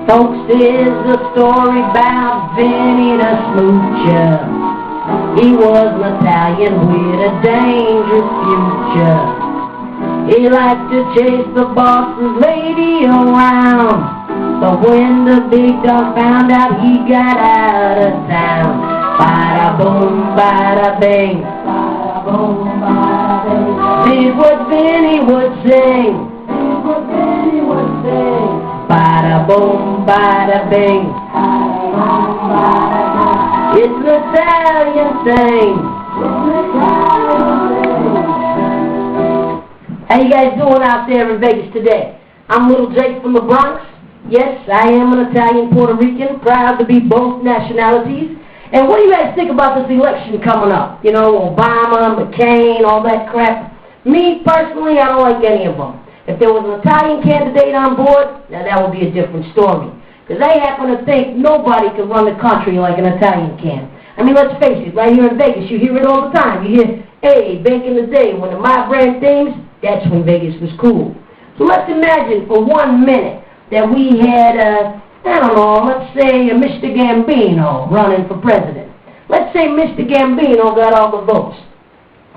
Folks, here's a story about Vinny the Smoocher. He was an Italian with a dangerous future. He liked to chase the boss's lady around, but when the big dog found out, he got out of town. Bada boom, bada bing, bada boom, bada bing. Did what Vinny would sing, did what Vinny would sing. Bada boom, bada bing, bada boom, bada bing. It's an Italian thing. It's an Italian thing. How you guys doing out there in Vegas today? I'm Little Jake from the Bronx. Yes, I am an Italian Puerto Rican, proud to be both nationalities. And what do you guys think about this election coming up? You know, Obama, McCain, all that crap. Me, personally, I don't like any of them. If there was an Italian candidate on board, now that would be a different story. Because they happen to think nobody can run the country like an Italian can. I mean, let's face it, right here in Vegas, you hear it all the time. You hear, hey, back in the day, when the mob ran things, that's when Vegas was cool. So let's imagine for 1 minute that we had, I don't know, let's say Mr. Gambino running for president. Let's say Mr. Gambino got all the votes.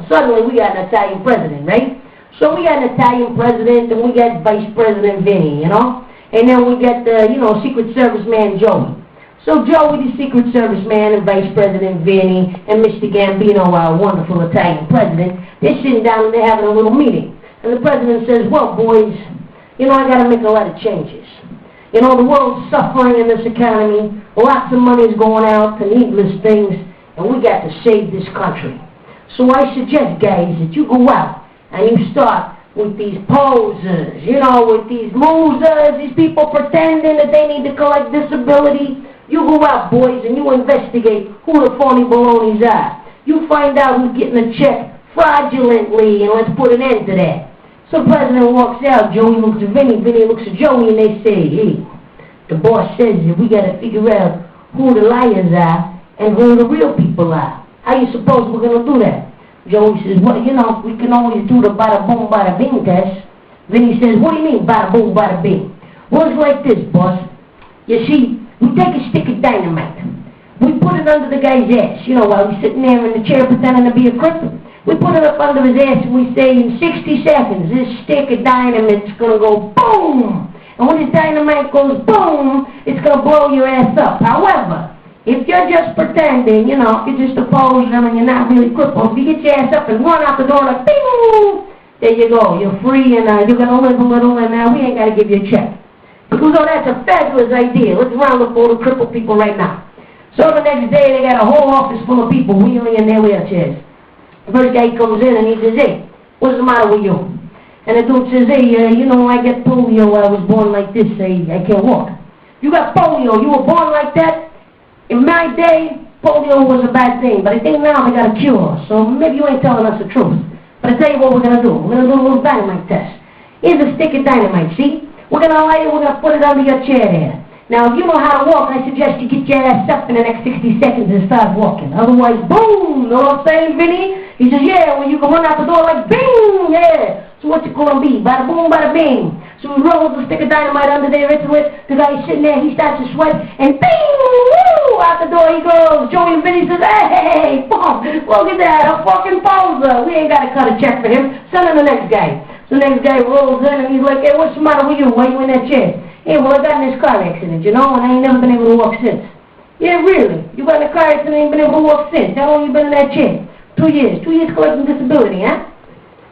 Suddenly we got an Italian president, right? So we got an Italian president, and we got Vice President Vinny, you know? And then we got the, Secret Service man Joey. So Joey, the Secret Service man, and Vice President Vinny, and Mr. Gambino, our wonderful Italian president, they're sitting down and they're having a little meeting. And the president says, well, boys, I got to make a lot of changes. The world's suffering in this economy. Lots of money is going out to needless things, and we got to save this country. So I suggest, guys, that you go out and you start with these posers, with these losers, these people pretending that they need to collect disability. You go out, boys, and you investigate who the phony balonies are. You find out who's getting a check fraudulently, and let's put an end to that. So the president walks out, Joey looks at Vinny, Vinny looks at Joey, and they say, hey, the boss says that we got to figure out who the liars are and who the real people are. How you suppose we're going to do that? Joey says, well, we can always do the Bada Boom Bada Bing test. Vinny says, what do you mean Bada Boom Bada Bing? Well, it's like this, boss. You see, we take a stick of dynamite. We put it under the guy's ass, while he's sitting there in the chair pretending to be a cripple. We put it up under his ass and we say, in 60 seconds, this stick of dynamite's going to go boom. And when this dynamite goes boom, it's going to blow your ass up. However, if you're just pretending, if you're just a poser and you're not really crippled, if you get your ass up and run out the door like, bing, there you go. You're free and you're going to live a little and we ain't got to give you a check. He goes, oh, that's a fabulous idea. Let's round up all the crippled people right now. So the next day, they got a whole office full of people wheeling in their wheelchairs. The first guy comes in and he says, hey, what's the matter with you? And the dude says, hey, I get polio. I was born like this. I can't walk. You got polio. You were born like that? In my day, polio was a bad thing, but I think now they got a cure, so maybe you ain't telling us the truth. But I tell you what we're going to do. We're going to do a little dynamite test. Here's a stick of dynamite, see? We're going to light it, we're going to put it under your chair there. Now, if you know how to walk, I suggest you get your ass up in the next 60 seconds and start walking. Otherwise, boom! Know what I'm saying, Vinny? He says, yeah, well, you can run out the door like bing! Yeah! So what's it going to be? Bada boom, bada bing. So he rolls a stick of dynamite under there into it. The guy's sitting there, he starts to sweat, and bing! Woo! Out the door he goes. Joey and Vinny says, hey, boom! Look at that, a fucking poser. We ain't got to cut a check for him. Send him the next guy. So the next guy rolls in and he's like, hey, what's the matter with you? Why you in that chair? Hey, well, I got in this car accident, and I ain't never been able to walk since. Yeah, really? You got in a car accident and ain't been able to walk since? How long you been in that chair? 2 years. 2 years collecting disability, huh?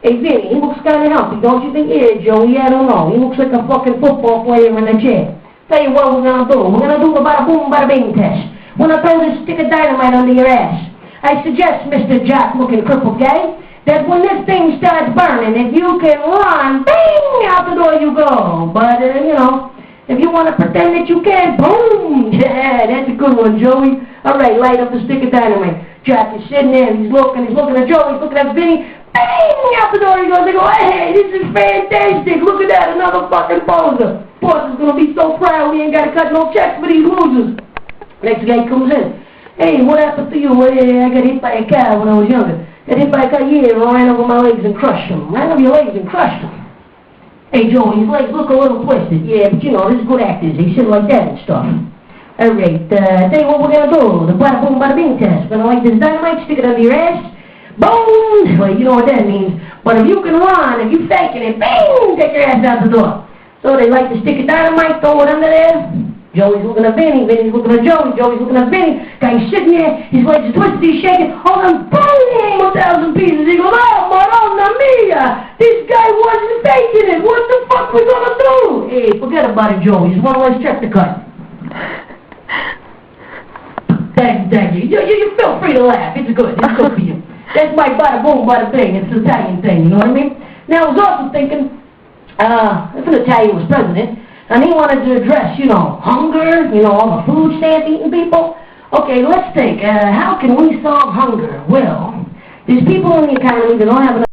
Hey, Vinny, he looks kind of healthy, don't you think? Yeah, Joey, I don't know. He looks like a fucking football player in a chair. Tell you what we're going to do. We're going to do the Bada Boom Bada Bing test. We're going to throw this stick of dynamite under your ass. I suggest, Mr. Jock-looking crippled guy, that when this thing starts burning, if you can run, bing, out the door you go. But, if you want to pretend that you can, boom. Yeah, that's a good one, Joey. All right, light up the stick of dynamite. Jock is sitting there, he's looking at Joey, he's looking at Vinny. Bang! Out the door he goes. They go, hey, this is fantastic. Look at that, another fucking poser. Boss is going to be so proud we ain't got to cut no checks for these losers. Next guy comes in. Hey, what happened to you? I got hit by a car when I was younger. Got hit by a car, yeah, I ran over my legs and crushed them. Ran over your legs and crushed them. Hey, Joey, his legs look a little twisted. Yeah, but you know, there's good actors. They sit like that and stuff. All right, tell you what we're going to do. The Bada Boom Bada Bing test. We're going to light this dynamite, stick it under your ass. Boom! Well, you know what that means. But if you can run, if you faking it, bang! Take your ass out the door. So they like to stick a dynamite, throw it under there. Joey's looking at Vinny, Vinny's looking at Joey, Joey's looking at Vinny. Guy's sitting there, his legs are twisted, he's shaking. All them boom! 1,000 pieces. He goes, oh, Madonna mia! This guy wasn't faking it. What the fuck we gonna do? Hey, forget about it, Joey. Just one less check to cut. Thank you. You feel free to laugh. It's good. It's good for you. That's my Bada Boom Bada Bing. It's an Italian thing, you know what I mean? Now, I was also thinking, if an Italian was president, and he wanted to address, you know, hunger, you know, all the food stamp eating people. Okay, let's think, how can we solve hunger? Well, there's people in the economy that don't have enough